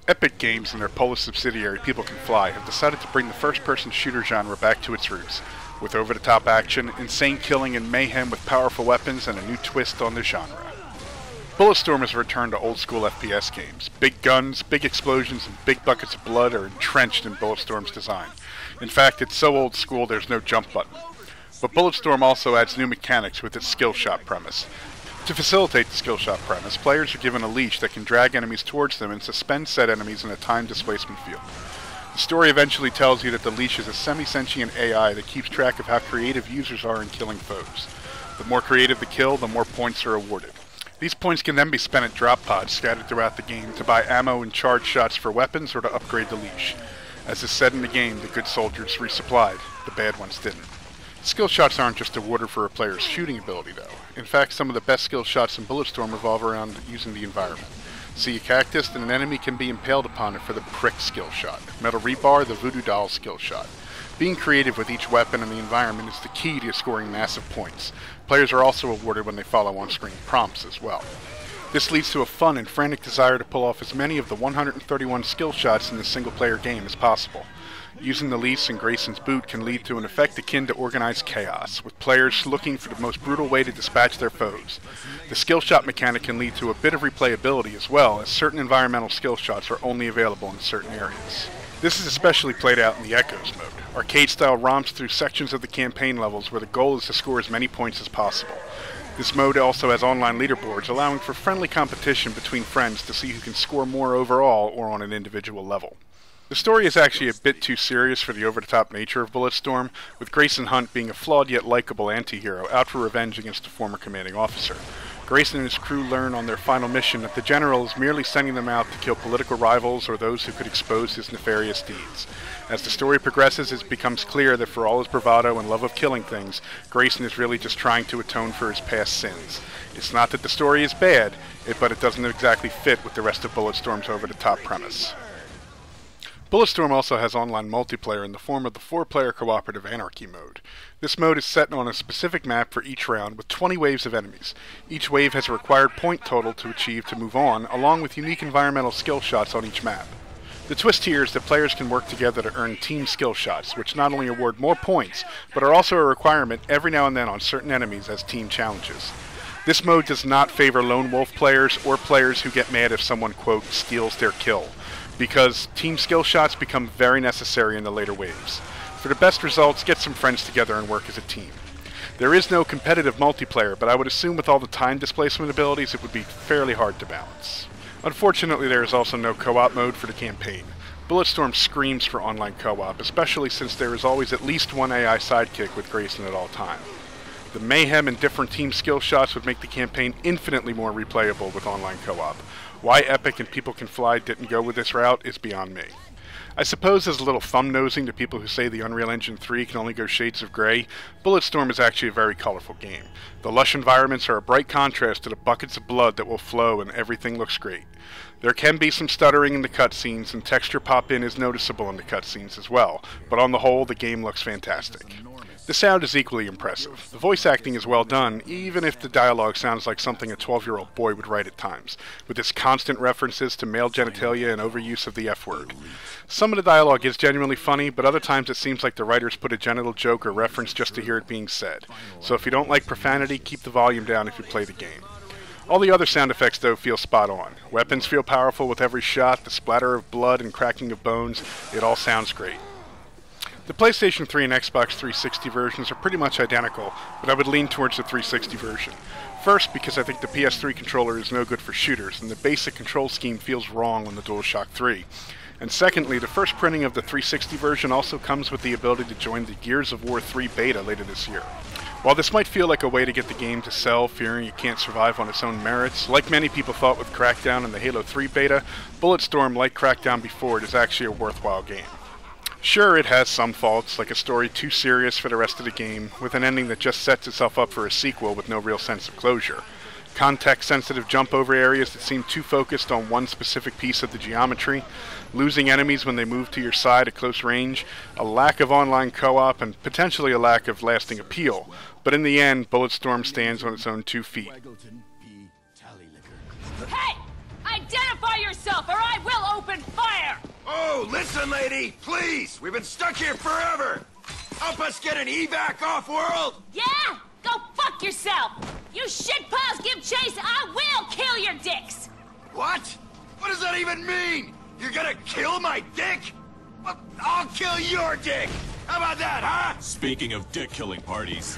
Epic Games and their Polish subsidiary People Can Fly have decided to bring the first-person shooter genre back to its roots, with over-the-top action, insane killing, and mayhem with powerful weapons and a new twist on the genre. Bulletstorm has returned to old-school FPS games. Big guns, big explosions, and big buckets of blood are entrenched in Bulletstorm's design. In fact, it's so old-school there's no jump button. But Bulletstorm also adds new mechanics with its skill shot premise. To facilitate the skill shot premise, players are given a leash that can drag enemies towards them and suspend said enemies in a time displacement field. The story eventually tells you that the leash is a semi-sentient AI that keeps track of how creative users are in killing foes. The more creative the kill, the more points are awarded. These points can then be spent at drop pods scattered throughout the game to buy ammo and charge shots for weapons or to upgrade the leash. As is said in the game, the good soldiers resupplied, the bad ones didn't. Skill shots aren't just awarded for a player's shooting ability, though. In fact, some of the best skill shots in Bulletstorm revolve around using the environment. See a cactus, and an enemy can be impaled upon it for the prick skill shot. Metal rebar, the voodoo doll skill shot. Being creative with each weapon and the environment is the key to scoring massive points. Players are also awarded when they follow on-screen prompts as well. This leads to a fun and frantic desire to pull off as many of the 131 skill shots in the single-player game as possible. Using the leash and Grayson's boot can lead to an effect akin to organized chaos, with players looking for the most brutal way to dispatch their foes. The skill shot mechanic can lead to a bit of replayability as well, as certain environmental skill shots are only available in certain areas. This is especially played out in the Echoes mode. Arcade-style romps through sections of the campaign levels where the goal is to score as many points as possible. This mode also has online leaderboards, allowing for friendly competition between friends to see who can score more overall or on an individual level. The story is actually a bit too serious for the over-the-top nature of Bulletstorm, with Grayson Hunt being a flawed yet likable anti-hero out for revenge against a former commanding officer. Grayson and his crew learn on their final mission that the general is merely sending them out to kill political rivals or those who could expose his nefarious deeds. As the story progresses, it becomes clear that for all his bravado and love of killing things, Grayson is really just trying to atone for his past sins. It's not that the story is bad, but it doesn't exactly fit with the rest of Bulletstorm's over-the-top premise. Bulletstorm also has online multiplayer in the form of the 4-player cooperative Anarchy mode. This mode is set on a specific map for each round with 20 waves of enemies. Each wave has a required point total to achieve to move on, along with unique environmental skill shots on each map. The twist here is that players can work together to earn team skill shots, which not only award more points, but are also a requirement every now and then on certain enemies as team challenges. This mode does not favor lone wolf players or players who get mad if someone, quote, steals their kill, because team skill shots become very necessary in the later waves. For the best results, get some friends together and work as a team. There is no competitive multiplayer, but I would assume with all the time displacement abilities it would be fairly hard to balance. Unfortunately, there is also no co-op mode for the campaign. Bulletstorm screams for online co-op, especially since there is always at least one AI sidekick with Grayson at all times. The mayhem and different team skill shots would make the campaign infinitely more replayable with online co-op. Why Epic and People Can Fly didn't go with this route is beyond me. I suppose as a little thumb-nosing to people who say the Unreal Engine 3 can only go shades of gray, Bulletstorm is actually a very colorful game. The lush environments are a bright contrast to the buckets of blood that will flow and everything looks great. There can be some stuttering in the cutscenes and texture pop-in is noticeable in the cutscenes as well, but on the whole the game looks fantastic. The sound is equally impressive. The voice acting is well done, even if the dialogue sounds like something a 12-year-old boy would write at times, with its constant references to male genitalia and overuse of the F-word. Some of the dialogue is genuinely funny, but other times it seems like the writers put a genital joke or reference just to hear it being said. So if you don't like profanity, keep the volume down if you play the game. All the other sound effects, though, feel spot on. Weapons feel powerful with every shot, the splatter of blood and cracking of bones, it all sounds great. The PlayStation 3 and Xbox 360 versions are pretty much identical, but I would lean towards the 360 version. First, because I think the PS3 controller is no good for shooters, and the basic control scheme feels wrong on the DualShock 3. And secondly, the first printing of the 360 version also comes with the ability to join the Gears of War 3 beta later this year. While this might feel like a way to get the game to sell, fearing it can't survive on its own merits, like many people thought with Crackdown and the Halo 3 beta, Bulletstorm, like Crackdown before it, is actually a worthwhile game. Sure, it has some faults, like a story too serious for the rest of the game, with an ending that just sets itself up for a sequel with no real sense of closure. Context-sensitive jump-over areas that seem too focused on one specific piece of the geometry, losing enemies when they move to your side at close range, a lack of online co-op, and potentially a lack of lasting appeal. But in the end, Bulletstorm stands on its own 2 feet. Hey! I Identify yourself, or I will open fire! Oh, listen, lady, please! We've been stuck here forever! Help us get an evac off-world! Yeah? Go fuck yourself! You shitpiles give chase, I will kill your dicks! What? What does that even mean? You're gonna kill my dick? Well, I'll kill your dick! How about that, huh? Speaking of dick-killing parties...